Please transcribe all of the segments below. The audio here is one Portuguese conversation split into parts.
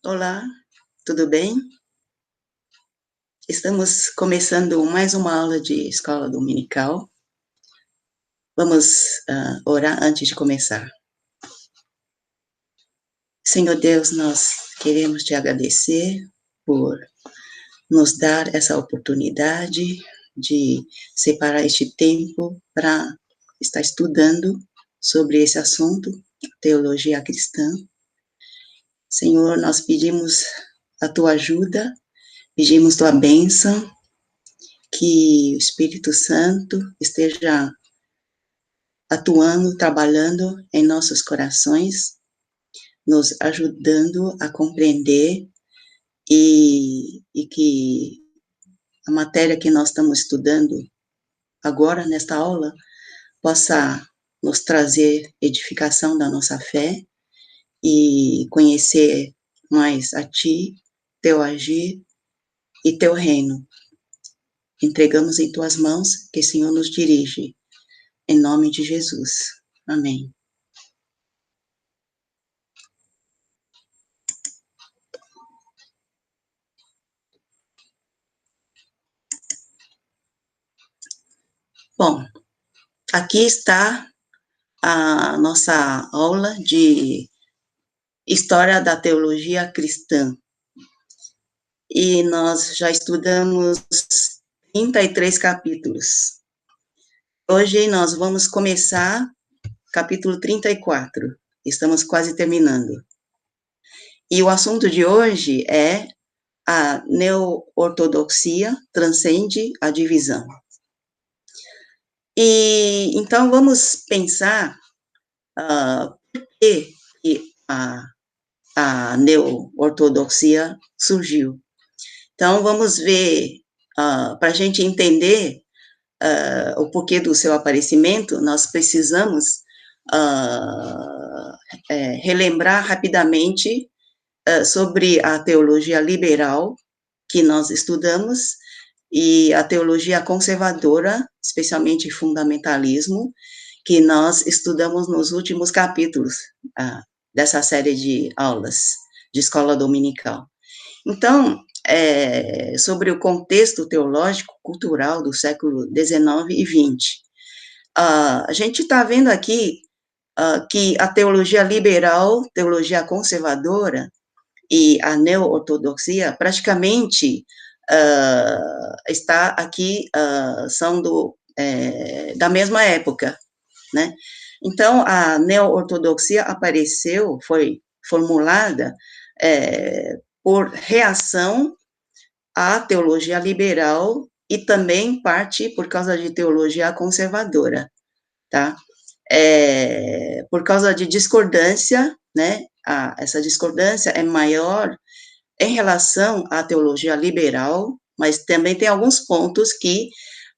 Olá, tudo bem? Estamos começando mais uma aula de escola dominical. Vamos orar antes de começar. Senhor Deus, nós queremos te agradecer por nos dar essa oportunidade de separar este tempo para estar estudando sobre esse assunto, teologia cristã. Senhor, nós pedimos a tua ajuda, pedimos tua bênção, que o Espírito Santo esteja atuando, trabalhando em nossos corações, nos ajudando a compreender e que a matéria que nós estamos estudando agora, nesta aula, possa nos trazer edificação da nossa fé e conhecer mais a Ti, Teu agir e Teu reino. Entregamos em Tuas mãos, que o Senhor nos dirige. Em nome de Jesus. Amém. Bom, aqui está a nossa aula de História da Teologia Cristã. E nós já estudamos 33 capítulos. Hoje nós vamos começar capítulo 34. Estamos quase terminando. E o assunto de hoje é a neo-ortodoxia transcende a divisão. E então vamos pensar por que a neo-ortodoxia surgiu. Então vamos ver, para a gente entender o porquê do seu aparecimento, nós precisamos relembrar rapidamente sobre a teologia liberal que nós estudamos e a teologia conservadora, especialmente fundamentalismo, que nós estudamos nos últimos capítulos dessa série de aulas de escola dominical. Então, sobre o contexto teológico, cultural do século XIX e XX, a gente está vendo aqui que a teologia liberal, teologia conservadora e a neo-ortodoxia praticamente está aqui, são da mesma época, né? Então, a neo-ortodoxia apareceu, foi formulada por reação à teologia liberal e também parte por causa de teologia conservadora, tá? Por causa de discordância, né? Essa discordância é maior em relação à teologia liberal, mas também tem alguns pontos que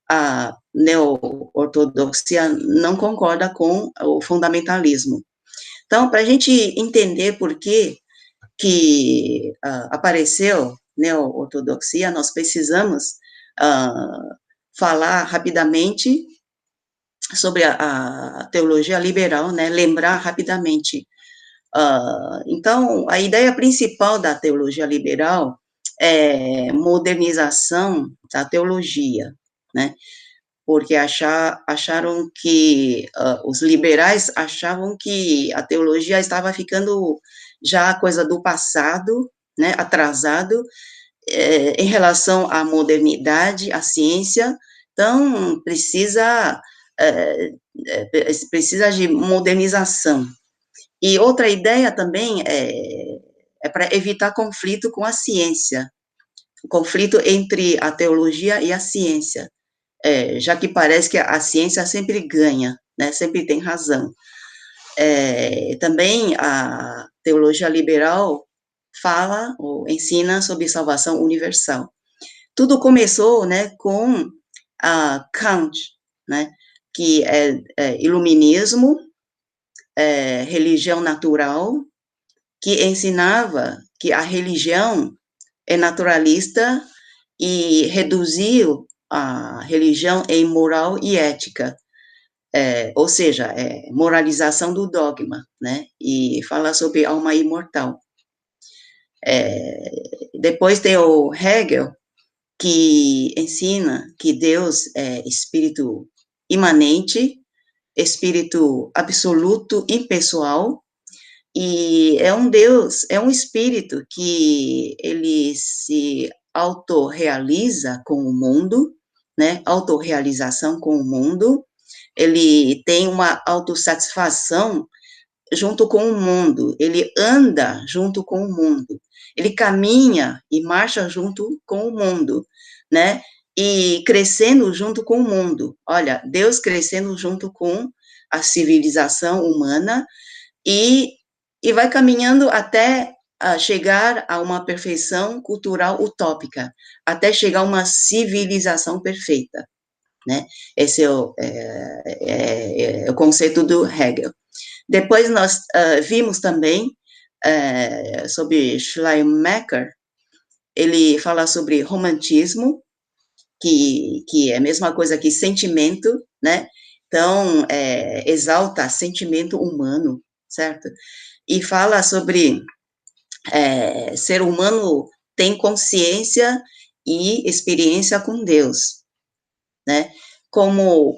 a neo-ortodoxia não concorda com o fundamentalismo. Então, para a gente entender por que apareceu neo-ortodoxia, nós precisamos falar rapidamente sobre a teologia liberal, né, lembrar rapidamente. Então, a ideia principal da teologia liberal é modernização da teologia, né, porque acharam que, os liberais achavam que a teologia estava ficando já coisa do passado, né, atrasado, em relação à modernidade, à ciência, então precisa de modernização. E outra ideia também é para evitar conflito com a ciência, conflito entre a teologia e a ciência, já que parece que a ciência sempre ganha, né, sempre tem razão. Também a teologia liberal fala ou ensina sobre salvação universal. Tudo começou, né, com Kant, né, que é iluminismo, religião natural, que ensinava que a religião é naturalista e reduziu a religião em moral e ética, ou seja, moralização do dogma, né, e fala sobre alma imortal. Depois tem o Hegel, que ensina que Deus é espírito imanente, espírito absoluto, impessoal, e é um Deus, é um espírito que ele se autorrealiza com o mundo, né? Autorrealização com o mundo. Ele tem uma autossatisfação junto com o mundo, ele anda junto com o mundo, ele caminha e marcha junto com o mundo, né? E crescendo junto com o mundo. Olha, Deus crescendo junto com a civilização humana e, e vai caminhando até chegar a uma perfeição cultural utópica, até chegar a uma civilização perfeita, né? Esse é o conceito do Hegel. Depois nós vimos também sobre Schleiermacher, ele fala sobre romantismo, que é a mesma coisa que sentimento, né? Então, exalta sentimento humano, certo? E fala sobre ser humano tem consciência e experiência com Deus, né? Como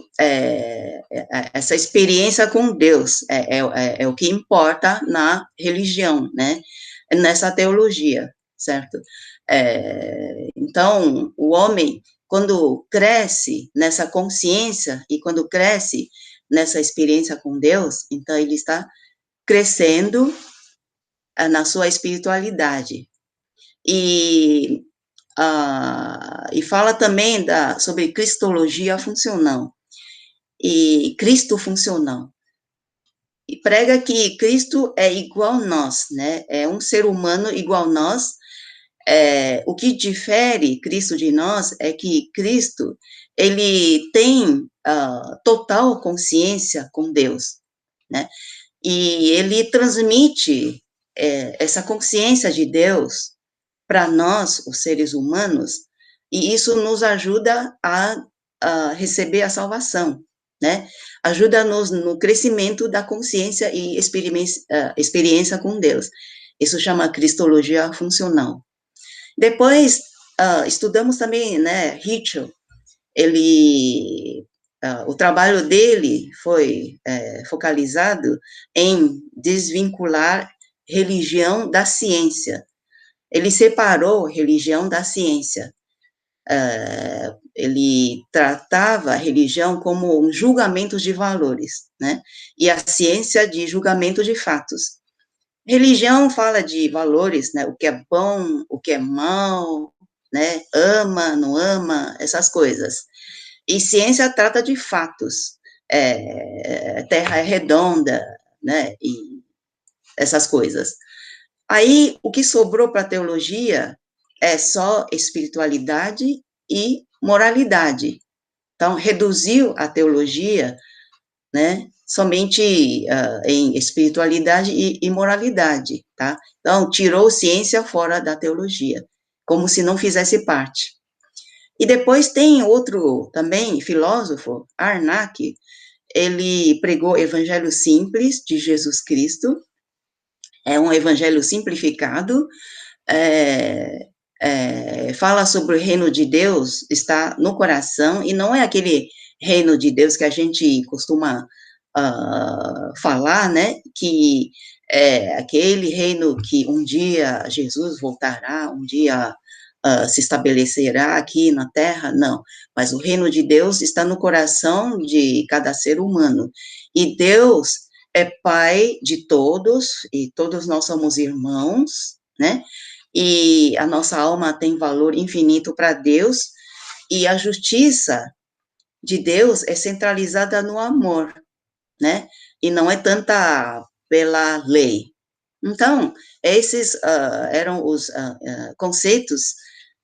essa experiência com Deus é o que importa na religião, né? Nessa teologia, certo? Então, o homem, quando cresce nessa consciência e quando cresce nessa experiência com Deus, então ele está crescendo na sua espiritualidade. E fala também sobre cristologia funcional e Cristo funcional. E prega que Cristo é igual a nós, né? É um ser humano igual a nós. O que difere Cristo de nós é que Cristo, ele tem total consciência com Deus, né? E ele transmite essa consciência de Deus para nós, os seres humanos, e isso nos ajuda a receber a salvação, né? Ajuda-nos no crescimento da consciência e experiência com Deus. Isso chama cristologia funcional. Depois, estudamos também, né, Ritchell, o trabalho dele foi focalizado em desvincular religião da ciência. Ele separou religião da ciência. Ele tratava a religião como um julgamento de valores, né? E a ciência de julgamento de fatos. Religião fala de valores, né? O que é bom, o que é mal, né? Ama, não ama, essas coisas. E ciência trata de fatos. Terra é redonda, né? E essas coisas. Aí, o que sobrou para a teologia é só espiritualidade e moralidade. Então, reduziu a teologia, né, somente em espiritualidade e moralidade, tá? Então, tirou ciência fora da teologia, como se não fizesse parte. E depois tem outro também, filósofo, Arnaque, ele pregou o evangelho simples de Jesus Cristo, é um evangelho simplificado, fala sobre o reino de Deus, está no coração, e não é aquele reino de Deus que a gente costuma falar, né, que é aquele reino que um dia Jesus voltará, um dia se estabelecerá aqui na terra, não, mas o reino de Deus está no coração de cada ser humano, e Deus é Pai de todos, e todos nós somos irmãos, né, e a nossa alma tem valor infinito para Deus, e a justiça de Deus é centralizada no amor, né, e não é tanta pela lei. Então, esses eram os conceitos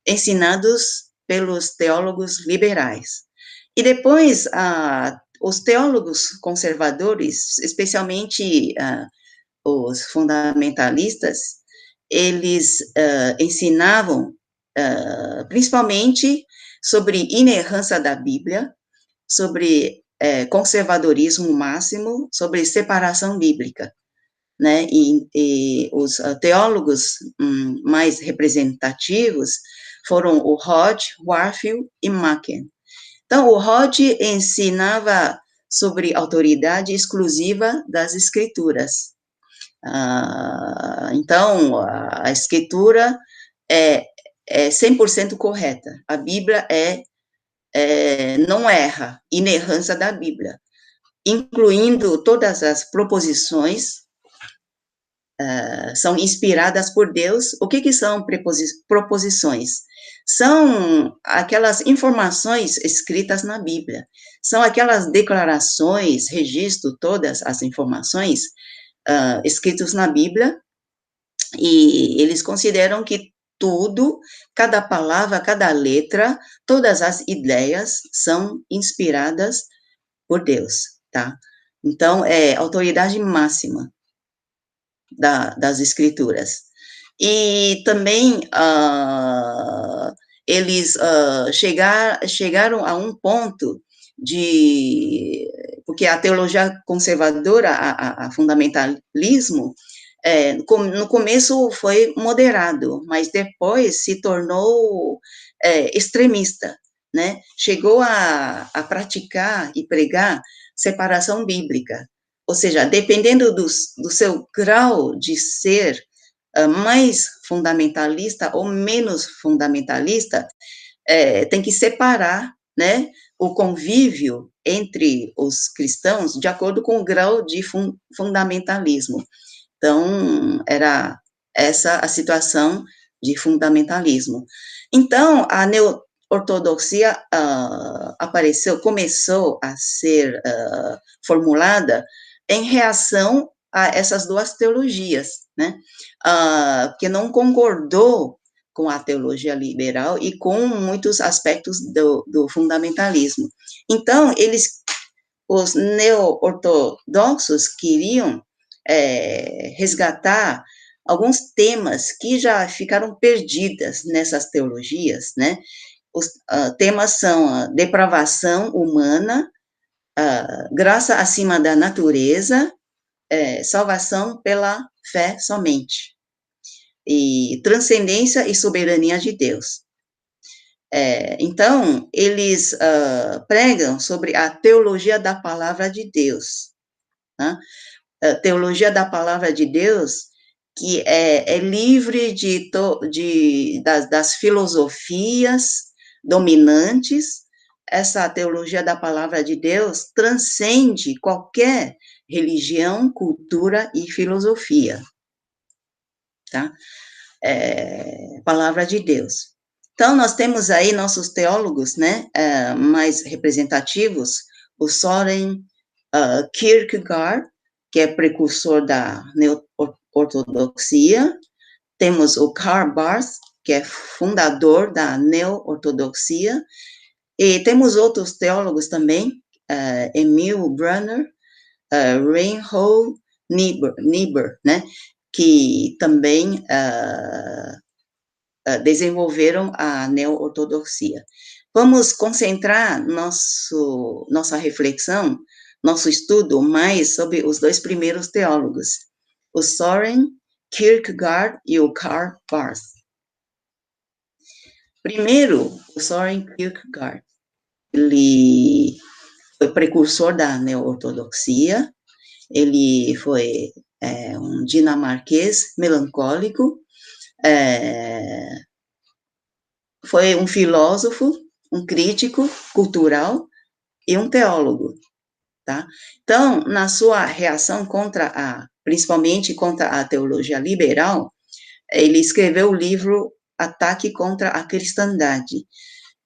ensinados pelos teólogos liberais. E depois, os teólogos conservadores, especialmente os fundamentalistas, eles ensinavam principalmente sobre inerrância da Bíblia, sobre conservadorismo máximo, sobre separação bíblica. né, e os teólogos mais representativos foram o Hodge, Warfield e Machen. Então, o Hodge ensinava sobre autoridade exclusiva das escrituras. Então, a escritura é 100% correta. A Bíblia não erra, inerrância da Bíblia, incluindo todas as proposições, são inspiradas por Deus. O que são proposições? São aquelas informações escritas na Bíblia, são aquelas declarações, registro, todas as informações escritas na Bíblia, e eles consideram que tudo, cada palavra, cada letra, todas as ideias são inspiradas por Deus, tá? Então, é autoridade máxima das escrituras. E também eles chegaram a um ponto porque a teologia conservadora, a fundamentalismo, no começo foi moderado, mas depois se tornou extremista, né? Chegou a praticar e pregar separação bíblica, ou seja, dependendo do seu grau de ser mais fundamentalista ou menos fundamentalista, tem que separar, né, o convívio entre os cristãos de acordo com o grau de fundamentalismo. Então, era essa a situação de fundamentalismo. Então, a neo-ortodoxia começou a ser formulada em reação a essas duas teologias, né? Que não concordou com a teologia liberal e com muitos aspectos do fundamentalismo. Então, os neo-ortodoxos queriam resgatar alguns temas que já ficaram perdidas nessas teologias, né? Os temas são a depravação humana, graça acima da natureza, salvação pela fé somente, e transcendência e soberania de Deus. Então, eles pregam sobre a teologia da palavra de Deus, né? A teologia da palavra de Deus, que é livre das filosofias dominantes. Essa teologia da palavra de Deus transcende qualquer religião, cultura e filosofia, tá? Palavra de Deus. Então, nós temos aí nossos teólogos, né, mais representativos, o Søren Kierkegaard, que é precursor da neo-ortodoxia. Temos o Karl Barth, que é fundador da neo-ortodoxia. E temos outros teólogos também, Emil Brunner, Reinhold Niebuhr, né, que também desenvolveram a neo-ortodoxia. Vamos concentrar nossa reflexão, nosso estudo mais sobre os dois primeiros teólogos, o Søren Kierkegaard e o Karl Barth. Primeiro, o Søren Kierkegaard, ele foi precursor da neo-ortodoxia, ele foi um dinamarquês melancólico, foi um filósofo, um crítico cultural e um teólogo, tá? Então, na sua reação principalmente contra a teologia liberal, ele escreveu o livro Ataque contra a Cristandade.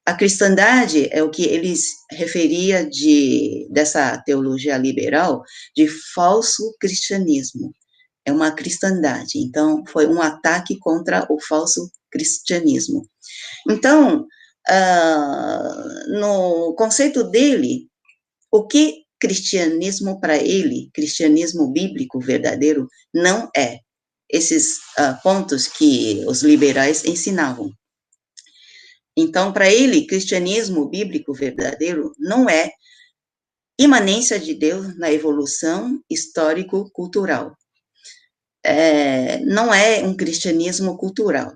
A cristandade é o que eles referia dessa teologia liberal de falso cristianismo. É uma cristandade. Então, foi um ataque contra o falso cristianismo. Então, no conceito dele, o que cristianismo para ele, cristianismo bíblico verdadeiro, não é. Esses pontos que os liberais ensinavam. Então, para ele, cristianismo bíblico verdadeiro não é imanência de Deus na evolução histórico-cultural. não é um cristianismo cultural.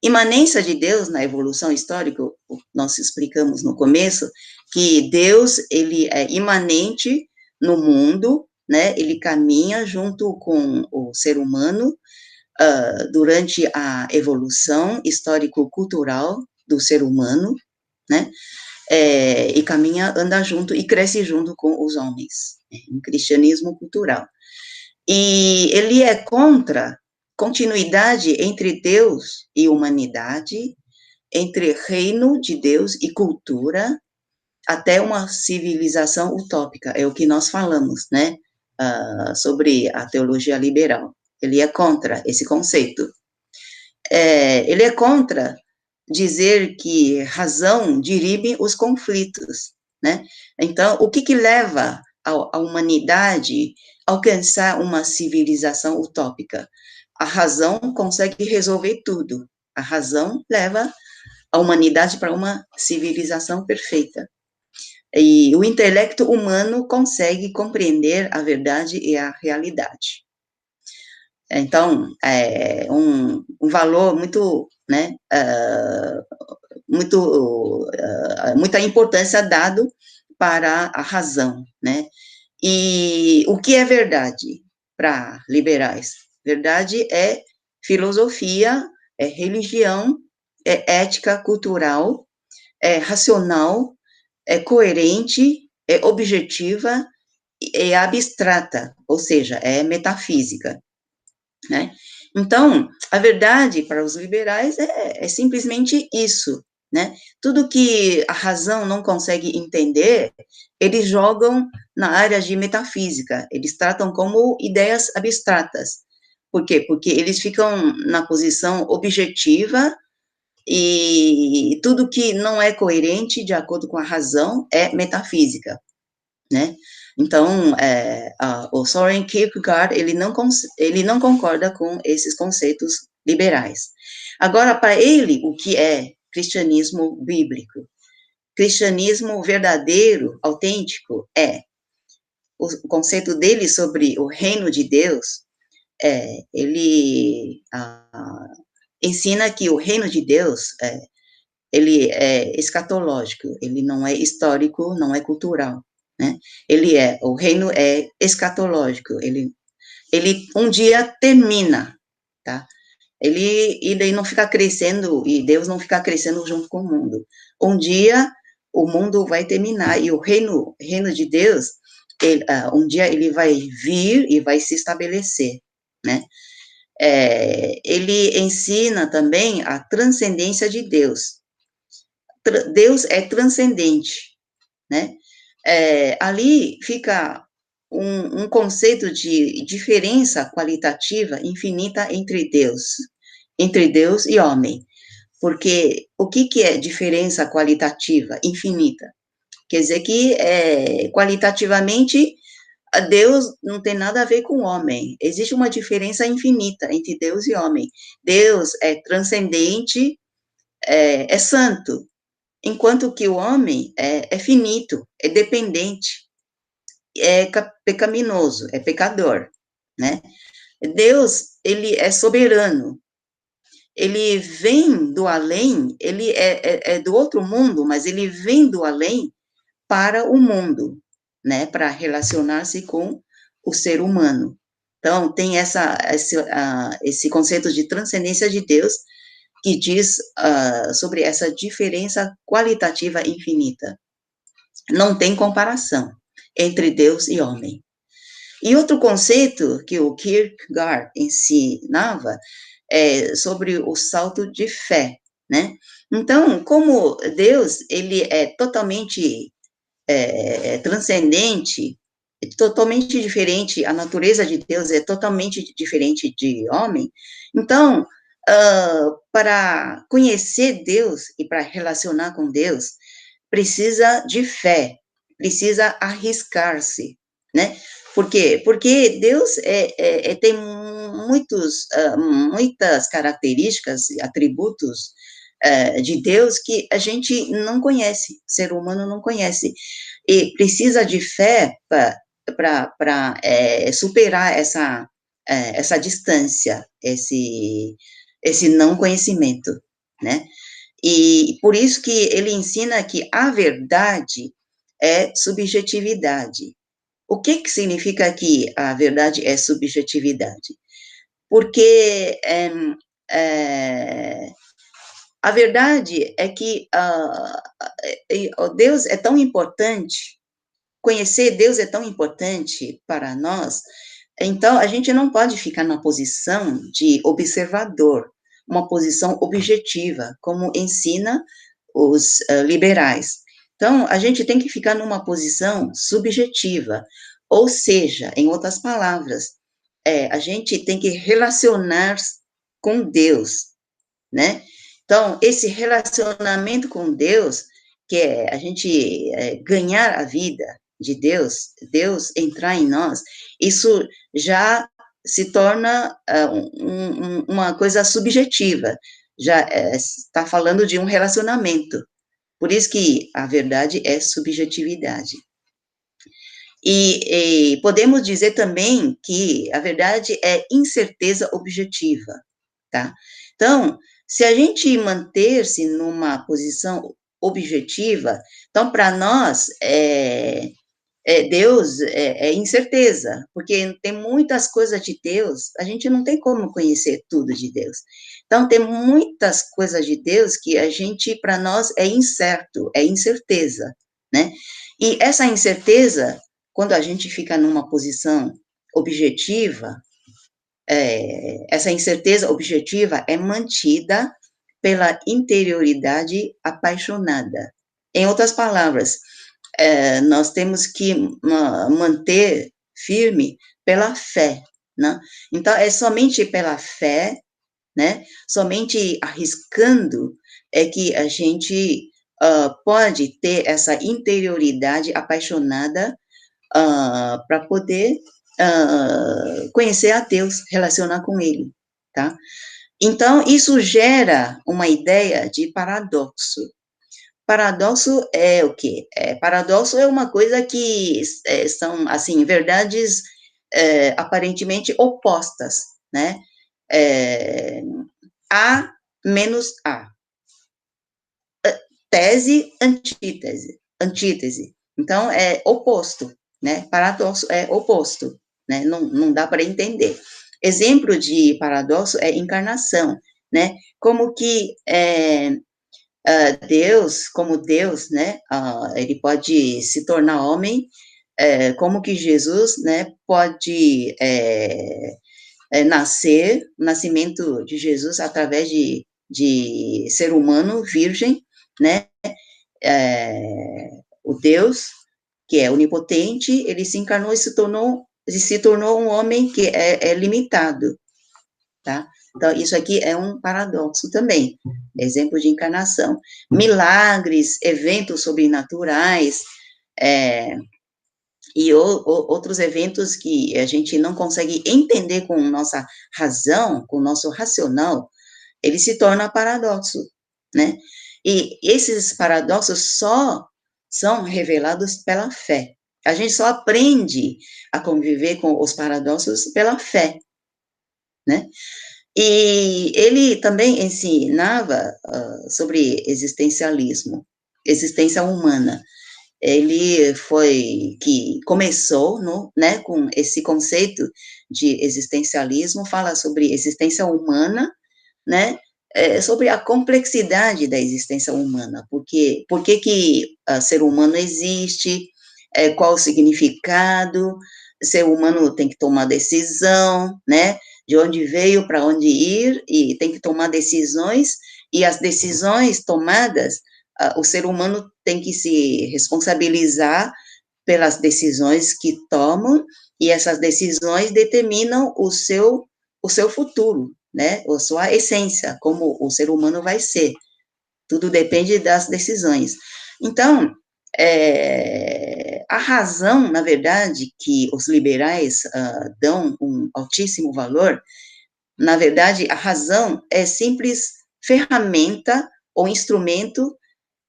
Imanência de Deus na evolução histórica, nós explicamos no começo, que Deus, ele é imanente no mundo, né, ele caminha junto com o ser humano, durante a evolução histórico-cultural do ser humano, né, e caminha, anda junto e cresce junto com os homens, um cristianismo cultural. E ele é contra continuidade entre Deus e humanidade, entre reino de Deus e cultura, até uma civilização utópica, é o que nós falamos, né, sobre a teologia liberal. Ele é contra esse conceito. Ele é contra dizer que razão dirime os conflitos, né? Então, o que leva a humanidade a alcançar uma civilização utópica? A razão consegue resolver tudo. A razão leva a humanidade para uma civilização perfeita. E o intelecto humano consegue compreender a verdade e a realidade. Então, é um valor muito, né, muita importância dado para a razão, né? E o que é verdade para liberais? Verdade é filosofia, é religião, é ética cultural, é racional, é coerente, é objetiva, é abstrata, ou seja, é metafísica, né? Então, a verdade para os liberais é simplesmente isso, né? Tudo que a razão não consegue entender, eles jogam na área de metafísica, eles tratam como ideias abstratas. Por quê? Porque eles ficam na posição objetiva e tudo que não é coerente de acordo com a razão é metafísica, né? Então, o Soren Kierkegaard, ele não concorda com esses conceitos liberais. Agora, para ele, o que é cristianismo bíblico? Cristianismo verdadeiro, autêntico, o conceito dele sobre o reino de Deus, ele ensina que o reino de Deus, ele é escatológico, ele não é histórico, não é cultural, né? O reino é escatológico, ele um dia termina, tá? E daí não fica crescendo, e Deus não fica crescendo junto com o mundo. Um dia o mundo vai terminar, e o reino de Deus, um dia ele vai vir e vai se estabelecer, né? Ele ensina também a transcendência de Deus. Deus é transcendente, né? Ali fica um conceito de diferença qualitativa infinita entre Deus e homem. Porque o que é diferença qualitativa infinita? Quer dizer que, qualitativamente, Deus não tem nada a ver com o homem. Existe uma diferença infinita entre Deus e homem. Deus é transcendente, é santo, enquanto que o homem é finito, é dependente, é pecaminoso, é pecador, né? Deus, ele é soberano, ele vem do além, ele é do outro mundo, mas ele vem do além para o mundo, né? Para relacionar-se com o ser humano. Então, tem esse conceito de transcendência de Deus, que diz sobre essa diferença qualitativa infinita. Não tem comparação entre Deus e homem. E outro conceito que o Kierkegaard ensinava é sobre o salto de fé, né? Então, como Deus, ele é totalmente transcendente, totalmente diferente, a natureza de Deus é totalmente diferente de homem, então, para conhecer Deus e para relacionar com Deus, precisa de fé, precisa arriscar-se, né? Por quê? Porque Deus tem muitas características, atributos de Deus que a gente não conhece, o ser humano não conhece, e precisa de fé para superar essa distância, esse não conhecimento, né? E por isso que ele ensina que a verdade é subjetividade. O que que significa que a verdade é subjetividade? Porque a verdade é que Deus é tão importante, conhecer Deus é tão importante para nós, então a gente não pode ficar na posição de observador, uma posição objetiva, como ensina os liberais. Então, a gente tem que ficar numa posição subjetiva, ou seja, em outras palavras, a gente tem que relacionar com Deus, né? Então, esse relacionamento com Deus, que é a gente ganhar a vida de Deus, Deus entrar em nós, isso já se torna uma coisa subjetiva, já está falando de um relacionamento. Por isso que a verdade é subjetividade. E podemos dizer também que a verdade é incerteza objetiva, tá? Então, se a gente manter-se numa posição objetiva, então, para nós, Deus é incerteza, porque tem muitas coisas de Deus, a gente não tem como conhecer tudo de Deus. Então, tem muitas coisas de Deus que a gente, para nós, é incerto, é incerteza, né? E essa incerteza, quando a gente fica numa posição objetiva, essa incerteza objetiva é mantida pela interioridade apaixonada. Em outras palavras, nós temos que manter firme pela fé, né? Então, é somente pela fé, né? Somente arriscando é que a gente pode ter essa interioridade apaixonada para poder conhecer a Deus, relacionar com Ele, tá? Então, isso gera uma ideia de paradoxo. Paradoxo é o quê? Paradoxo é uma coisa que são, assim, verdades aparentemente opostas, né? A menos A. Tese, antítese. Antítese. Então, é oposto, né? Paradoxo é oposto, né? Não dá para entender. Exemplo de paradoxo é encarnação, né? Como que Deus, como Deus, né, ele pode se tornar homem, como que Jesus, né, pode nascer, o nascimento de Jesus através de ser humano, virgem, né, o Deus, que é onipotente, ele se encarnou e se tornou um homem que é limitado, tá? Então, isso aqui é um paradoxo também, exemplo de encarnação. Milagres, eventos sobrenaturais, e outros eventos que a gente não consegue entender com nossa razão, com nosso racional, ele se torna paradoxo, né? E esses paradoxos só são revelados pela fé. A gente só aprende a conviver com os paradoxos pela fé, né? E ele também ensinava sobre existencialismo, existência humana. Ele foi que começou, né, com esse conceito de existencialismo, fala sobre existência humana, né, sobre a complexidade da existência humana, porque por que ser humano existe, qual o significado, ser humano tem que tomar decisão, né, de onde veio, para onde ir, e tem que tomar decisões, e as decisões tomadas, o ser humano tem que se responsabilizar pelas decisões que tomam, e essas decisões determinam o seu futuro, né, a sua essência, como o ser humano vai ser. Tudo depende das decisões. Então, a razão, na verdade, que os liberais dão um altíssimo valor, na verdade, a razão é simples ferramenta ou instrumento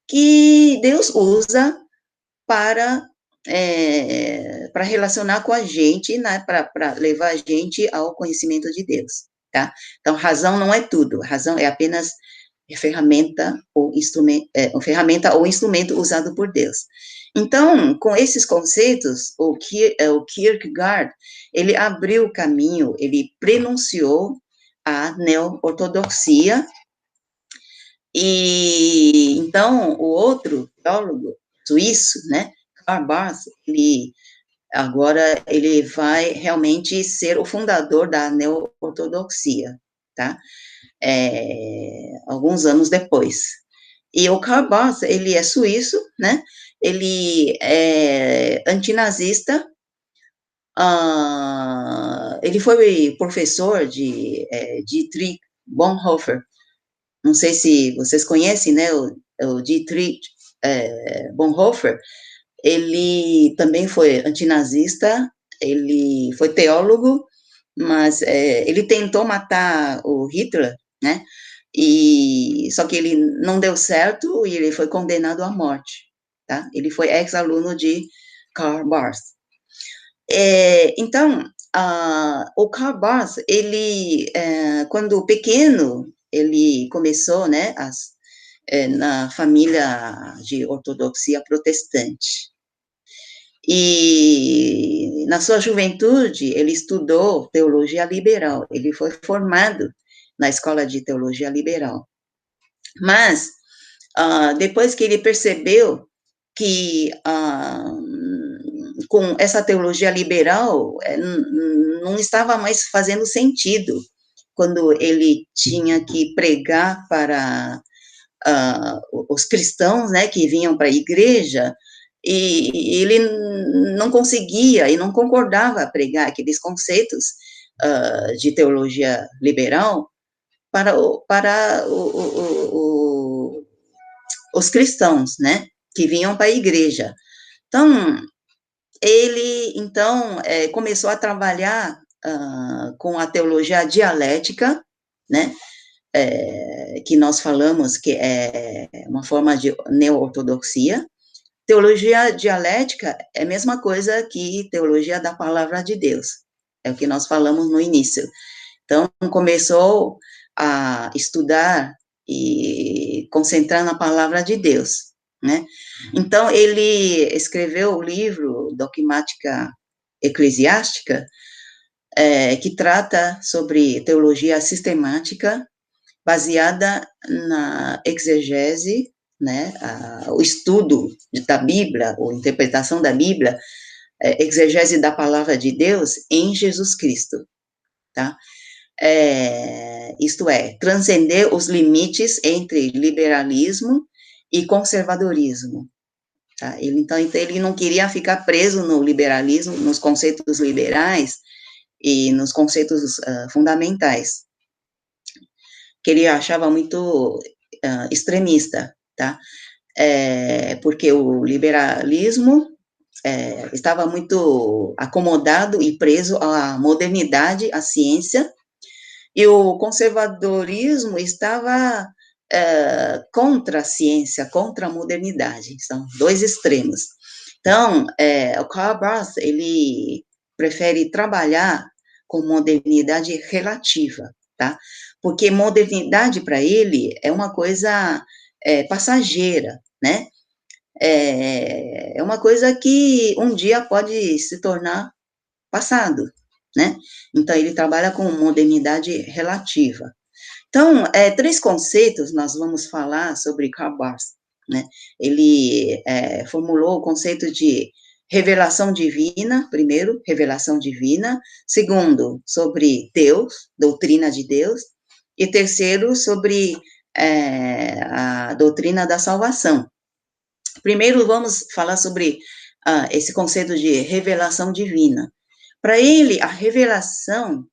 que Deus usa para para relacionar com a gente, né, para levar a gente ao conhecimento de Deus, tá? Então, razão não é tudo, razão é apenas ferramenta ou instrumento usado por Deus. Então, com esses conceitos, o Kierkegaard, ele abriu o caminho, ele prenunciou a neo-ortodoxia, e então o outro teólogo suíço, né, Karl Barth, ele vai realmente ser o fundador da neo-ortodoxia, tá? Alguns anos depois. E o Karl Barth, ele é suíço, né? Ele é antinazista, ele foi professor de Dietrich Bonhoeffer. Não sei se vocês conhecem, né? O Dietrich Bonhoeffer. Ele também foi antinazista, ele foi teólogo, mas ele tentou matar o Hitler, né? E só que ele não deu certo e ele foi condenado à morte, tá? Ele foi ex-aluno de Karl Barth. Então, o Karl Barth, ele, quando pequeno, ele começou, né, na família de ortodoxia protestante. E na sua juventude, ele estudou teologia liberal, ele foi formado na escola de teologia liberal. Mas, depois que ele percebeu que com essa teologia liberal não estava mais fazendo sentido quando ele tinha que pregar para os cristãos, né, que vinham para a igreja, e ele não conseguia e não concordava a pregar aqueles conceitos de teologia liberal para os cristãos, né, que vinham para a igreja. Então, ele, então, começou a trabalhar com a teologia dialética, né, que nós falamos que é uma forma de neo-ortodoxia. Teologia dialética é a mesma coisa que teologia da palavra de Deus, é o que nós falamos no início. Então, começou a estudar e concentrar na palavra de Deus, né? Então, ele escreveu o livro Dogmática Eclesiástica, que trata sobre teologia sistemática, baseada na exegese, né, o estudo da Bíblia, ou interpretação da Bíblia, exegese da palavra de Deus em Jesus Cristo, tá? Isto é, transcender os limites entre liberalismo e conservadorismo, tá? Então, ele não queria ficar preso no liberalismo, nos conceitos liberais e nos conceitos fundamentais, que ele achava muito extremista, tá? Porque o liberalismo estava muito acomodado e preso à modernidade, à ciência, e o conservadorismo estava contra a ciência, contra a modernidade. São dois extremos. Então, o Karl Barth, ele prefere trabalhar com modernidade relativa, tá? Porque modernidade, para ele, é uma coisa passageira, né? É uma coisa que um dia pode se tornar passado, né? Então, ele trabalha com modernidade relativa. Então, três conceitos nós vamos falar sobre Karl Barth, né? Ele formulou o conceito de revelação divina, primeiro, revelação divina, segundo, sobre Deus, doutrina de Deus, e terceiro, sobre a doutrina da salvação. Primeiro, vamos falar sobre esse conceito de revelação divina. Para ele, a revelação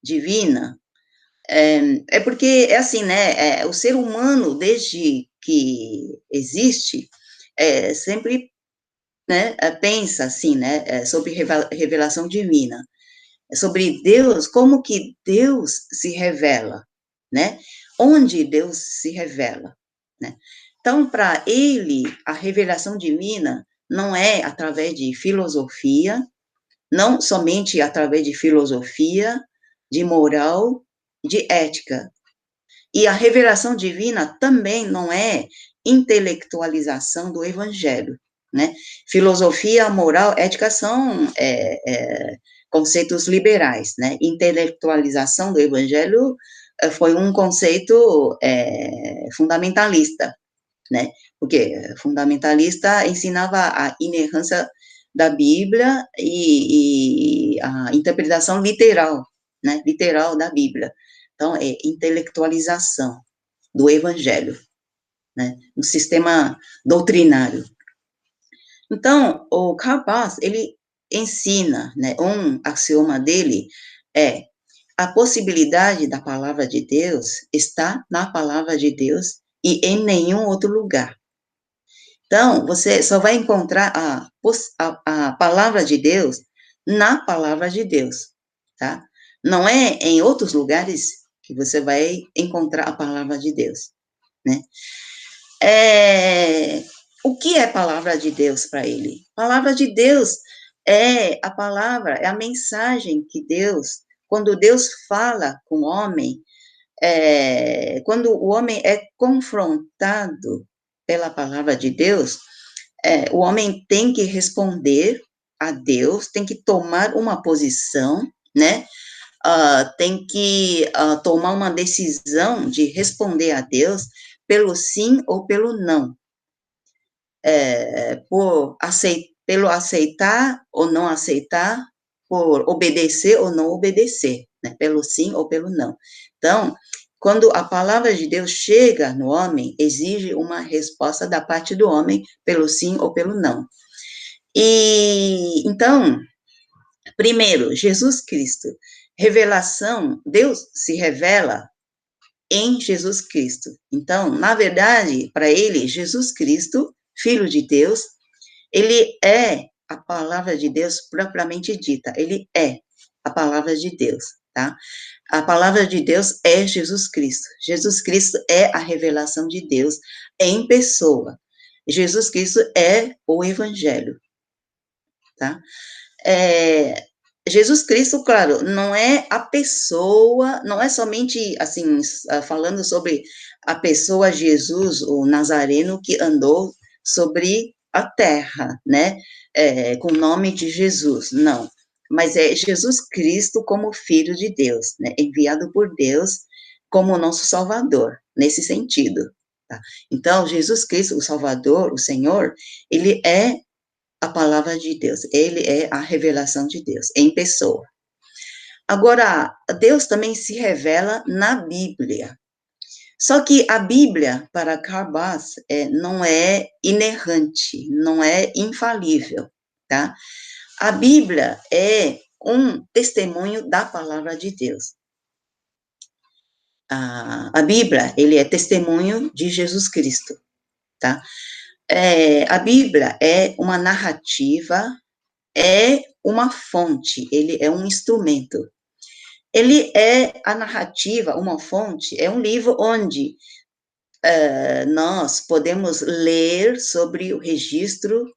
divina porque é assim, né? O ser humano, desde que existe, sempre, né, pensa assim, né? Sobre revelação divina, sobre Deus, como que Deus se revela, né? Onde Deus se revela, né? Então, para ele, a revelação divina não é através de filosofia, não somente através de filosofia, de moral, de ética. E a revelação divina também não é intelectualização do evangelho, né? Filosofia, moral, ética são conceitos liberais, né? Intelectualização do evangelho foi um conceito fundamentalista, né? Porque fundamentalista ensinava a inerrância da Bíblia e a interpretação literal, né? Literal da Bíblia. Então, é intelectualização do evangelho, né? No sistema doutrinário. Então, o Karl Barth, ele ensina, né? Um axioma dele é: a possibilidade da palavra de Deus está na palavra de Deus e em nenhum outro lugar. Então, você só vai encontrar a palavra de Deus na palavra de Deus, tá? Não é em outros lugares que você vai encontrar a palavra de Deus, né? O que é palavra de Deus para ele? Palavra de Deus é a palavra, é a mensagem que Deus, quando Deus fala com o homem, quando o homem é confrontado pela palavra de Deus, o homem tem que responder a Deus, tem que tomar uma posição, né? Tem que tomar uma decisão de responder a Deus pelo sim ou pelo não, pelo aceitar ou não aceitar, por obedecer ou não obedecer, né? Pelo sim ou pelo não. Então, quando a palavra de Deus chega no homem, exige uma resposta da parte do homem pelo sim ou pelo não. E então, primeiro, Jesus Cristo, revelação, Deus se revela em Jesus Cristo. Então, na verdade, para ele, Jesus Cristo, Filho de Deus, ele é a palavra de Deus propriamente dita, ele é a palavra de Deus, tá? A palavra de Deus é Jesus Cristo. Jesus Cristo é a revelação de Deus em pessoa. Jesus Cristo é o Evangelho, tá? Jesus Cristo, claro, não é a pessoa, não é somente, assim, falando sobre a pessoa Jesus, o Nazareno, que andou sobre a terra, né, com o nome de Jesus, não, mas é Jesus Cristo como Filho de Deus, né, enviado por Deus como nosso Salvador, nesse sentido, tá? Então, Jesus Cristo, o Salvador, o Senhor, ele é a palavra de Deus, ele é a revelação de Deus, em pessoa. Agora, Deus também se revela na Bíblia. Só que a Bíblia, para Karl Barth, não é inerrante, não é infalível, tá? A Bíblia é um testemunho da palavra de Deus. A Bíblia, ele é testemunho de Jesus Cristo, tá? A Bíblia é uma narrativa, é uma fonte, ele é um instrumento. Ele é a narrativa, uma fonte, é um livro onde nós podemos ler sobre o registro,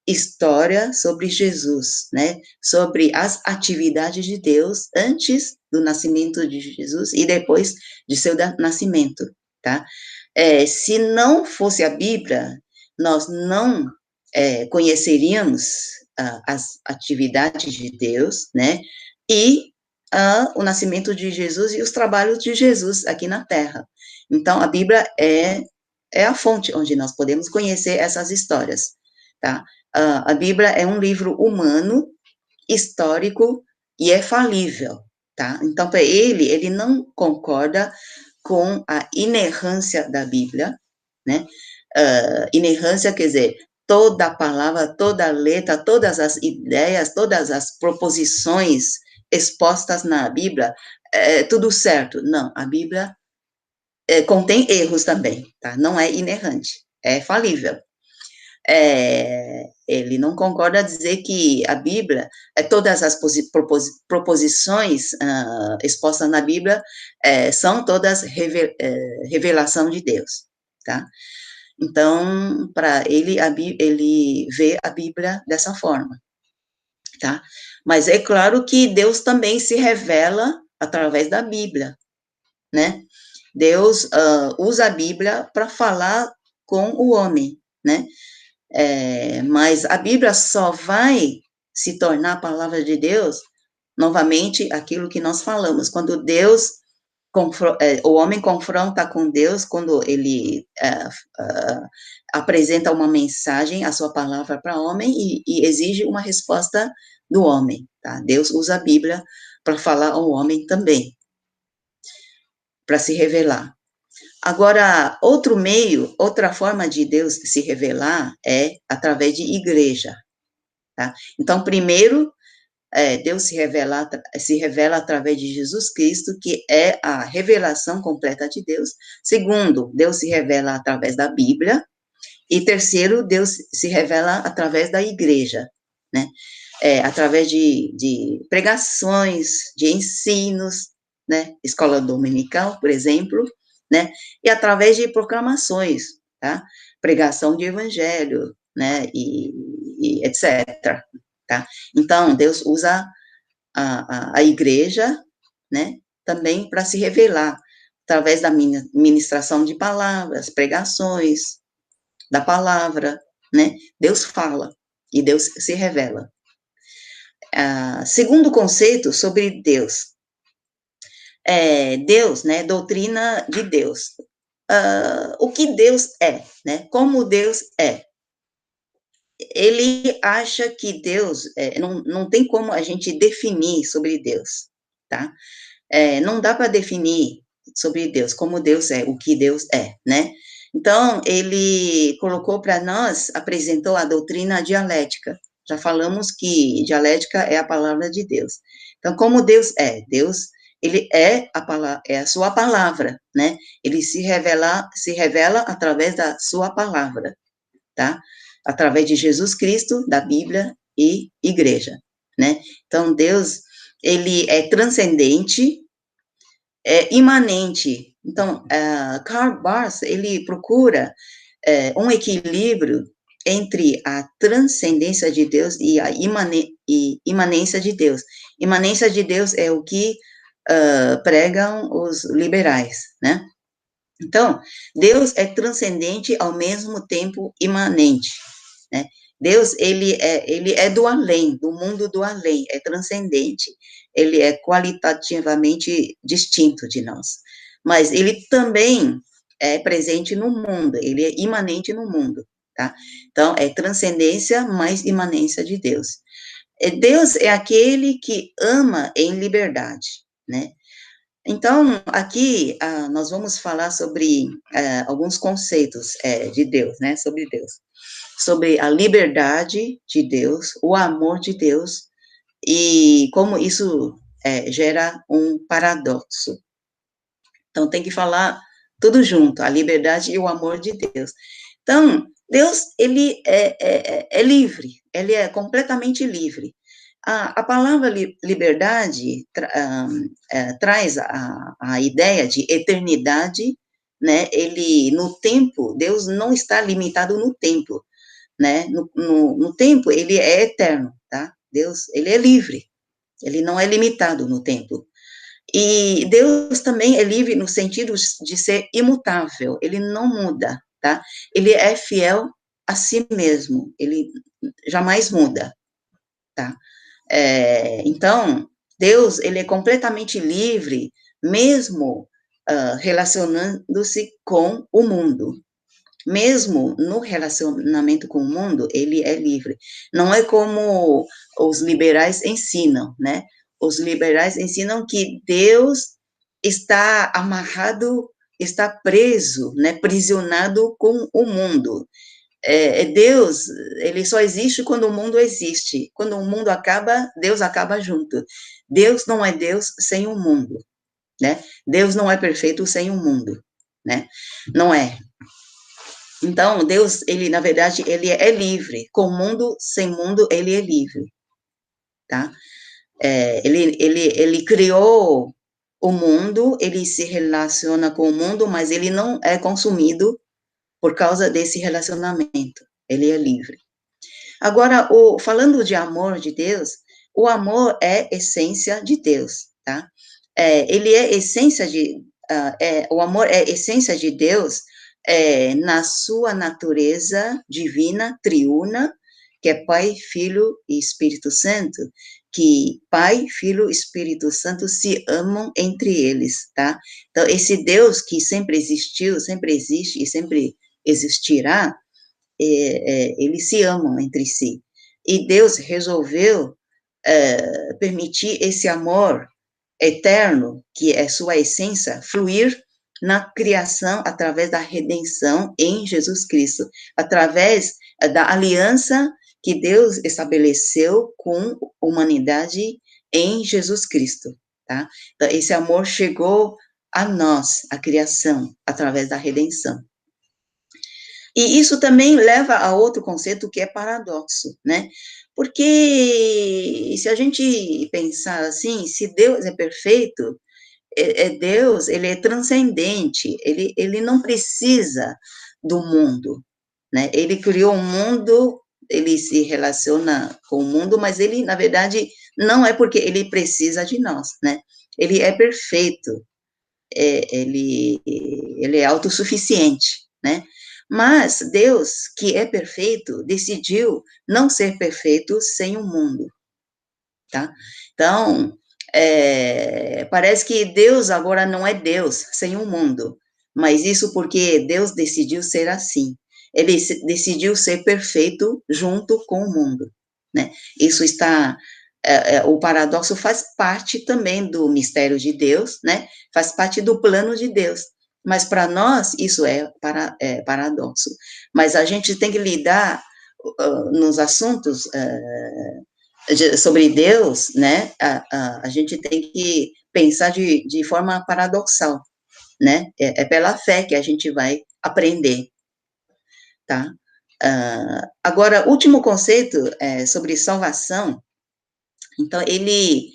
história sobre Jesus, né? Sobre as atividades de Deus antes do nascimento de Jesus e depois de seu nascimento, tá? Se não fosse a Bíblia, nós não conheceríamos as atividades de Deus, né? E o nascimento de Jesus e os trabalhos de Jesus aqui na Terra. Então, a Bíblia é a fonte onde nós podemos conhecer essas histórias, tá? A Bíblia é um livro humano, histórico e é falível, tá? Então, para ele não concorda com a inerrância da Bíblia, né? Inerrância quer dizer toda a palavra, toda a letra, todas as ideias, todas as proposições expostas na Bíblia, tudo certo. Não, a Bíblia contém erros também, tá? Não é inerrante, é falível. Ele não concorda a dizer que a Bíblia, todas as proposições expostas na Bíblia são todas revelação de Deus, tá? Então, para ele, ele vê a Bíblia dessa forma, tá? Mas é claro que Deus também se revela através da Bíblia, né? Deus usa a Bíblia para falar com o homem, né? Mas a Bíblia só vai se tornar a palavra de Deus, novamente, aquilo que nós falamos, quando Deus, o homem confronta com Deus, quando ele apresenta uma mensagem, a sua palavra para o homem, e exige uma resposta do homem, tá? Deus usa a Bíblia para falar ao homem também, para se revelar. Agora, outro meio, outra forma de Deus se revelar é através de igreja, tá? Então, primeiro, Deus se revela através de Jesus Cristo, que é a revelação completa de Deus. Segundo, Deus se revela através da Bíblia. E terceiro, Deus se revela através da igreja, né? Através de pregações, de ensinos, né? Escola dominical, por exemplo, né? E através de proclamações, tá? Pregação de evangelho, né? E etc. Tá? Então, Deus usa a igreja, né? Também para se revelar através da ministração de palavras, pregações, da palavra, né? Deus fala e Deus se revela. Segundo conceito sobre Deus, Deus, né? Doutrina de Deus. O que Deus é, né? Como Deus é. Ele acha que Deus, não tem como a gente definir sobre Deus, tá? Não dá para definir sobre Deus, como Deus é, o que Deus é, né? Então, ele colocou para nós, apresentou a doutrina dialética. Já falamos que dialética é a palavra de Deus. Então, como Deus é? Deus, ele é a sua palavra, né? Ele se revela através da sua palavra, tá? Através de Jesus Cristo, da Bíblia e igreja, né? Então, Deus, ele é transcendente, imanente. Então, Karl Barth, ele procura um equilíbrio entre a transcendência de Deus e a imanência de Deus. Imanência de Deus é o que pregam os liberais, né? Então, Deus é transcendente ao mesmo tempo imanente, né? Deus, ele é do além, do mundo do além, é transcendente, ele é qualitativamente distinto de nós, mas ele também é presente no mundo, ele é imanente no mundo, tá? Então, é transcendência mais imanência de Deus. Deus é aquele que ama em liberdade, né? Então, aqui, nós vamos falar sobre alguns conceitos de Deus, né, sobre Deus. Sobre a liberdade de Deus, o amor de Deus, e como isso gera um paradoxo. Então, tem que falar tudo junto, a liberdade e o amor de Deus. Então, Deus, ele é livre, ele é completamente livre. A palavra liberdade traz a ideia de eternidade, né? Ele, no tempo, Deus não está limitado no tempo, né? No tempo, ele é eterno, tá? Deus, ele é livre, ele não é limitado no tempo. E Deus também é livre no sentido de ser imutável, ele não muda, tá? Ele é fiel a si mesmo, ele jamais muda, tá? Então, Deus, ele é completamente livre, mesmo relacionando-se com o mundo. Mesmo no relacionamento com o mundo, ele é livre. Não é como os liberais ensinam, né? Os liberais ensinam que Deus está amarrado, está preso, né? Prisionado com o mundo. Deus, ele só existe quando o mundo existe. Quando o mundo acaba, Deus acaba junto. Deus não é Deus sem o mundo, né? Deus não é perfeito sem o mundo, né? Não é. Então, Deus, ele, na verdade, ele é livre. Com o mundo, sem mundo, ele é livre, tá? Ele criou o mundo, ele se relaciona com o mundo, mas ele não é consumido por causa desse relacionamento, ele é livre. Agora, falando de amor de Deus, o amor é essência de Deus, tá? Ele é essência o amor é essência de Deus na sua natureza divina, triuna, que é Pai, Filho e Espírito Santo, que Pai, Filho e Espírito Santo se amam entre eles, tá? Então, esse Deus que sempre existiu, sempre existe e sempre existirá, eles se amam entre si. E Deus resolveu permitir esse amor eterno, que é sua essência, fluir na criação através da redenção em Jesus Cristo, através da aliança que Deus estabeleceu com a humanidade em Jesus Cristo, tá? Então, esse amor chegou a nós, a criação, através da redenção. E isso também leva a outro conceito que é paradoxo, né? Porque se a gente pensar assim, se Deus é perfeito, Deus, ele é transcendente, ele não precisa do mundo, né? Ele criou um mundo, ele se relaciona com o mundo, mas ele, na verdade, não é porque ele precisa de nós, né? Ele é perfeito, ele é autossuficiente, né? Mas Deus, que é perfeito, decidiu não ser perfeito sem o mundo, tá? Então, parece que Deus agora não é Deus sem o mundo, mas isso porque Deus decidiu ser assim. Ele decidiu ser perfeito junto com o mundo, né? Isso está o paradoxo faz parte também do mistério de Deus, né? Faz parte do plano de Deus. Mas para nós isso é paradoxo. Mas a gente tem que lidar nos assuntos sobre Deus, né? A gente tem que pensar de forma paradoxal, né? É pela fé que a gente vai aprender, tá? Agora, último conceito sobre salvação. Então, ele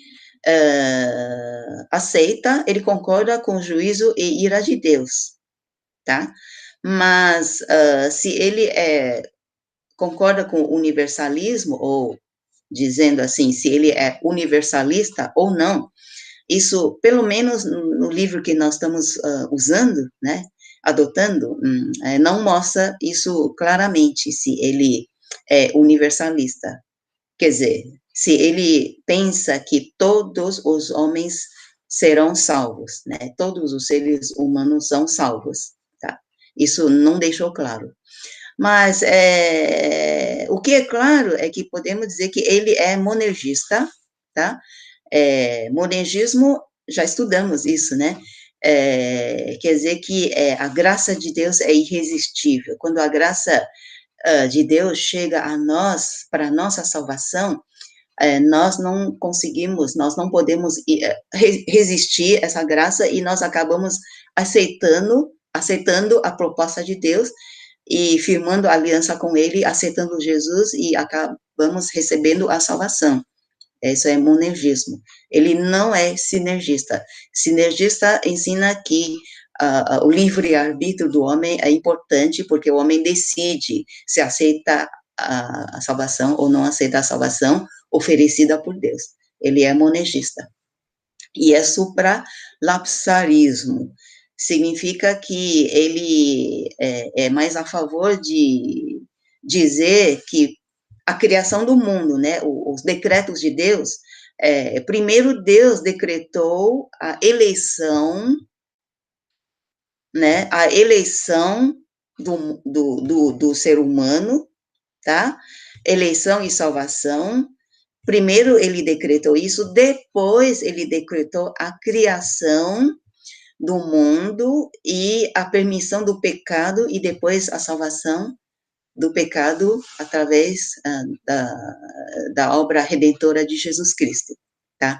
aceita, ele concorda com o juízo e ira de Deus, tá? Mas se ele concorda com o universalismo, ou dizendo assim, se ele é universalista ou não, isso, pelo menos no livro que nós estamos usando, né, adotando, não mostra isso claramente, se ele é universalista. Quer dizer, se ele pensa que todos os homens serão salvos, né? Todos os seres humanos são salvos, tá? Isso não deixou claro. Mas o que é claro é que podemos dizer que ele é monergista, tá? Monergismo, já estudamos isso, né? Quer dizer que a graça de Deus é irresistível. Quando a graça de Deus chega a nós, para a nossa salvação, nós não conseguimos, nós não podemos resistir a essa graça e nós acabamos aceitando a proposta de Deus e firmando aliança com Ele, aceitando Jesus e acabamos recebendo a salvação. Isso é monergismo. Ele não é sinergista. Sinergista ensina que o livre-arbítrio do homem é importante, porque o homem decide se aceita a salvação ou não aceita a salvação oferecida por Deus. Ele é monergista. E é supralapsarismo. Significa que ele é mais a favor de dizer que a criação do mundo, né, os decretos de Deus, primeiro Deus decretou a eleição, né, a eleição do ser humano, tá? Eleição e salvação. Primeiro ele decretou isso, depois ele decretou a criação do mundo e a permissão do pecado e depois a salvação do pecado através da obra redentora de Jesus Cristo, tá?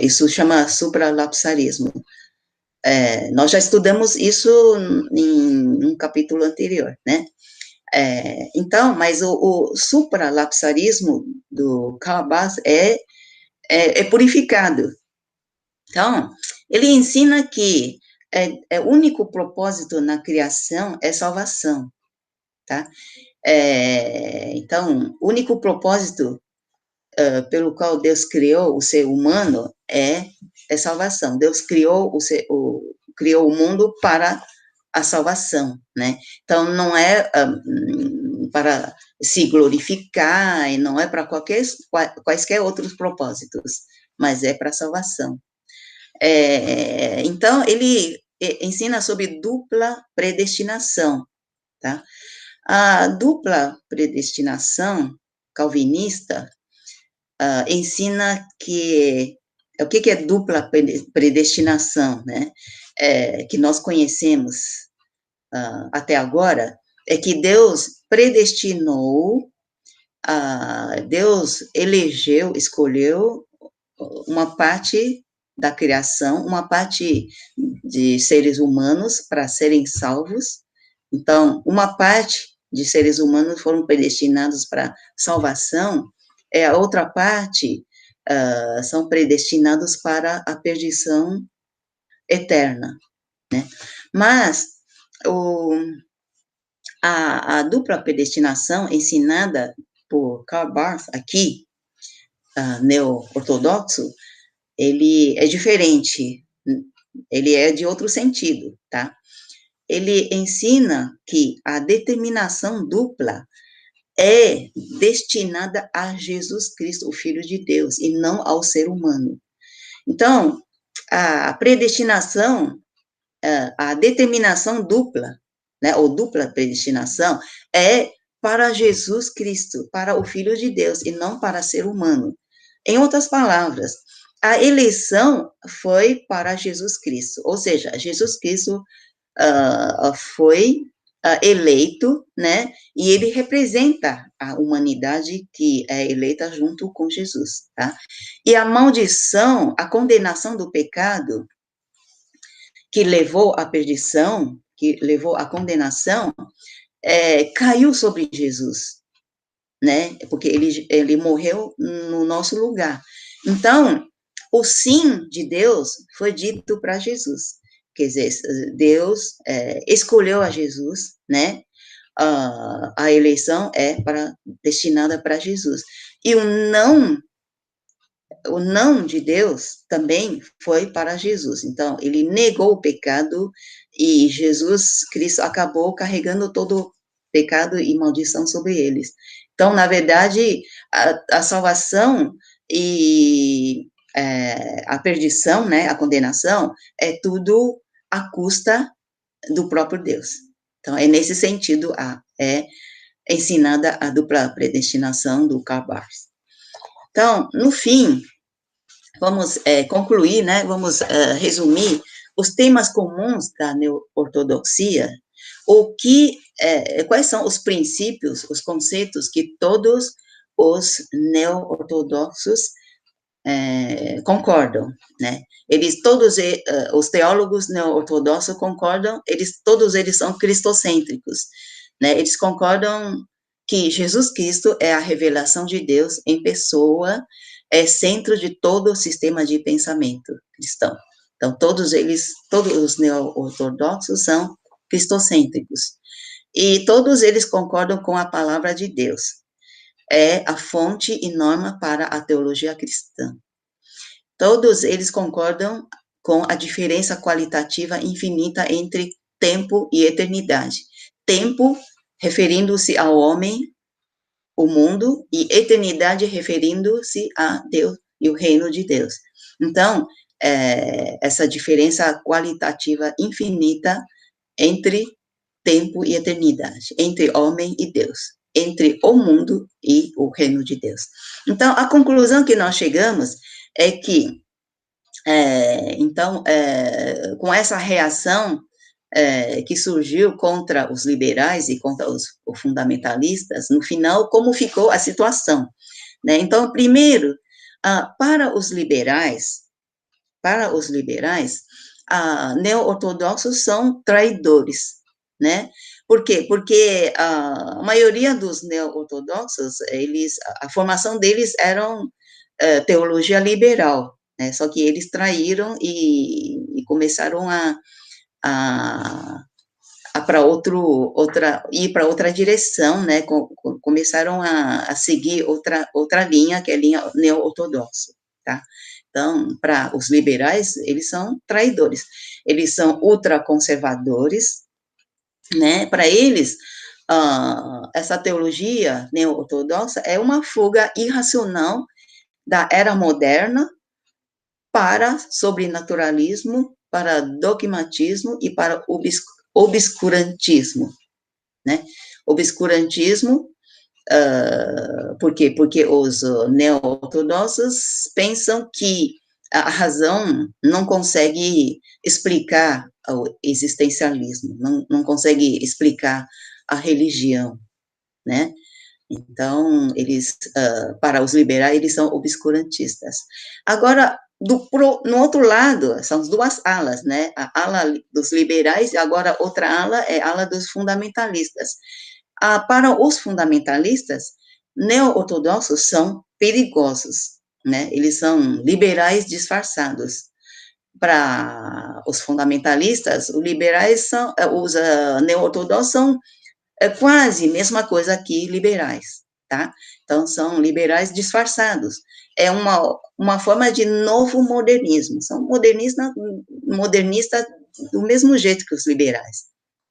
Isso chama supralapsarismo. Nós já estudamos isso em um capítulo anterior, né? Então, mas o supralapsarismo do Calabás é purificado. Então, ele ensina que o único propósito na criação é salvação, tá? Então, o único propósito pelo qual Deus criou o ser humano é salvação. Deus criou o mundo para a salvação, né? Então, não é para se glorificar, e não é para quaisquer outros propósitos, mas é para a salvação. Então, ele ensina sobre dupla predestinação, tá? A dupla predestinação calvinista ensina que o que é dupla predestinação, né? Que nós conhecemos até agora, é que Deus predestinou, Deus elegeu, escolheu uma parte da criação, uma parte de seres humanos para serem salvos. Então, uma parte de seres humanos foram predestinados para salvação, a outra parte são predestinados para a perdição eterna, né? Mas a dupla predestinação ensinada por Karl Barth aqui, neo-ortodoxo, ele é diferente, ele é de outro sentido, tá? Ele ensina que a determinação dupla é destinada a Jesus Cristo, o Filho de Deus, e não ao ser humano. Então, a predestinação, a determinação dupla, né, ou dupla predestinação, é para Jesus Cristo, para o Filho de Deus, e não para ser humano. Em outras palavras, a eleição foi para Jesus Cristo, ou seja, Jesus Cristo foi eleito, né, e ele representa a humanidade que é eleita junto com Jesus, tá? E a maldição, a condenação do pecado que levou à perdição, que levou à condenação, caiu sobre Jesus, né? Porque ele morreu no nosso lugar. Então, o sim de Deus foi dito para Jesus. Quer dizer, Deus escolheu a Jesus, né? A eleição é destinada para Jesus. E o não de Deus também foi para Jesus. Então, ele negou o pecado e Jesus Cristo acabou carregando todo o pecado e maldição sobre eles. Então, na verdade, a salvação e a perdição, né, a condenação, é tudo à custa do próprio Deus. Então, é nesse sentido é ensinada a dupla predestinação do Karl Barth. Então, no fim, vamos concluir, né, vamos resumir os temas comuns da neo-ortodoxia, quais são os princípios, os conceitos que todos os neo-ortodoxos concordam, né? Todos os teólogos neo-ortodoxos concordam, todos eles são cristocêntricos, né? Eles concordam que Jesus Cristo é a revelação de Deus em pessoa, é centro de todo o sistema de pensamento cristão. Então, todos os neo-ortodoxos são cristocêntricos. E todos eles concordam com a palavra de Deus. É a fonte e norma para a teologia cristã. Todos eles concordam com a diferença qualitativa infinita entre tempo e eternidade. Tempo, referindo-se ao homem, o mundo, e eternidade, referindo-se a Deus e o reino de Deus. Então, essa diferença qualitativa infinita entre tempo e eternidade, entre homem e Deus, entre o mundo e o reino de Deus. Então, a conclusão que nós chegamos é que, com essa reação que surgiu contra os liberais e contra os fundamentalistas, no final, como ficou a situação, né? Então, primeiro, para os liberais, neo-ortodoxos são traidores, né? Por quê? Porque a maioria dos neo-ortodoxos, a formação deles eram teologia liberal, né? Só que eles traíram e começaram a para ir para outra direção, né? Começaram a seguir outra linha, que é a linha neo-ortodoxa, tá? Então, para os liberais, eles são traidores, eles são ultraconservadores, né? Para eles, essa teologia neo-ortodoxa é uma fuga irracional da era moderna para sobrenaturalismo, para dogmatismo e para obscurantismo, né? Obscurantismo, por quê? Porque os neo-ortodoxos pensam que a razão não consegue explicar o existencialismo, não consegue explicar a religião, né? Então, para os liberais, eles são obscurantistas. Agora, no outro lado, são as duas alas, né? A ala dos liberais e agora outra ala é a ala dos fundamentalistas. Para os fundamentalistas, neo-ortodoxos são perigosos, né? Eles são liberais disfarçados. Para os fundamentalistas, os liberais são, os neo-ortodoxos são quase a mesma coisa que liberais, tá? Então, são liberais disfarçados. É uma forma de novo modernismo. São modernistas do mesmo jeito que os liberais,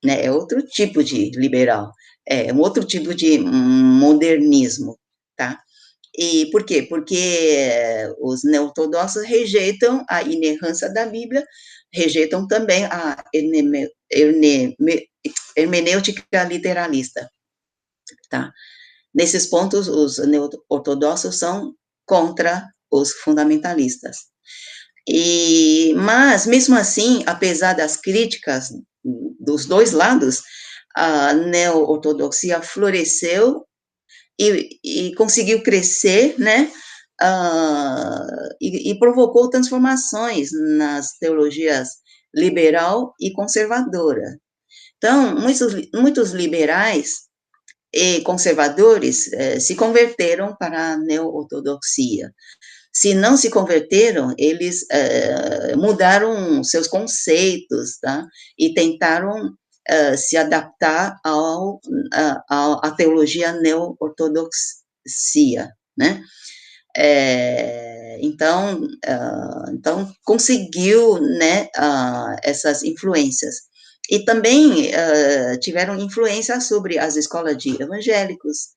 né? É outro tipo de liberal, é um outro tipo de modernismo, tá? E por quê? Porque os neo-ortodoxos rejeitam a inerrância da Bíblia, rejeitam também a hermenêutica literalista, tá? Nesses pontos, os neo-ortodoxos são contra os fundamentalistas. Mas, mesmo assim, apesar das críticas dos dois lados, a neo-ortodoxia floresceu e conseguiu crescer, né? E provocou transformações nas teologias liberal e conservadora. Então, muitos liberais e conservadores se converteram para a neo-ortodoxia. Se não se converteram, eles mudaram seus conceitos, tá? E tentaram se adaptar à teologia neo-ortodoxia, né? Então, conseguiu, né, essas influências. E também tiveram influência sobre as escolas de evangélicos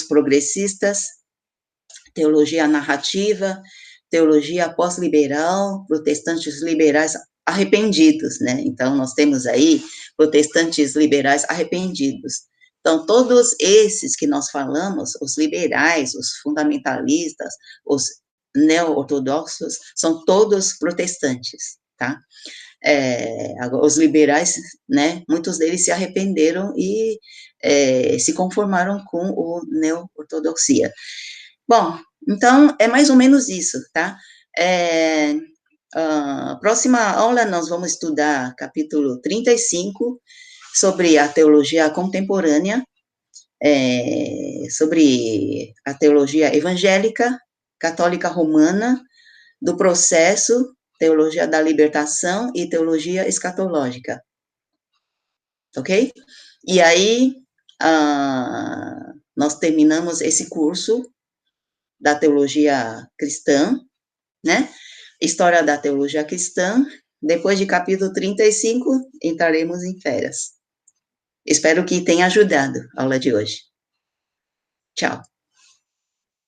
progressistas, teologia narrativa, teologia pós-liberal, protestantes liberais arrependidos, né? Então, nós temos aí protestantes liberais arrependidos. Então, todos esses que nós falamos, os liberais, os fundamentalistas, os neo-ortodoxos, são todos protestantes, tá? Os liberais, né, muitos deles se arrependeram e se conformaram com o neo-ortodoxia. Bom, então, é mais ou menos isso, tá? Próxima aula, nós vamos estudar capítulo 35, sobre a teologia contemporânea, sobre a teologia evangélica, católica romana, do processo, teologia da libertação e teologia escatológica. Ok? E aí, nós terminamos esse curso da teologia cristã, né? História da teologia cristã. Depois de capítulo 35, entraremos em férias. Espero que tenha ajudado a aula de hoje. Tchau.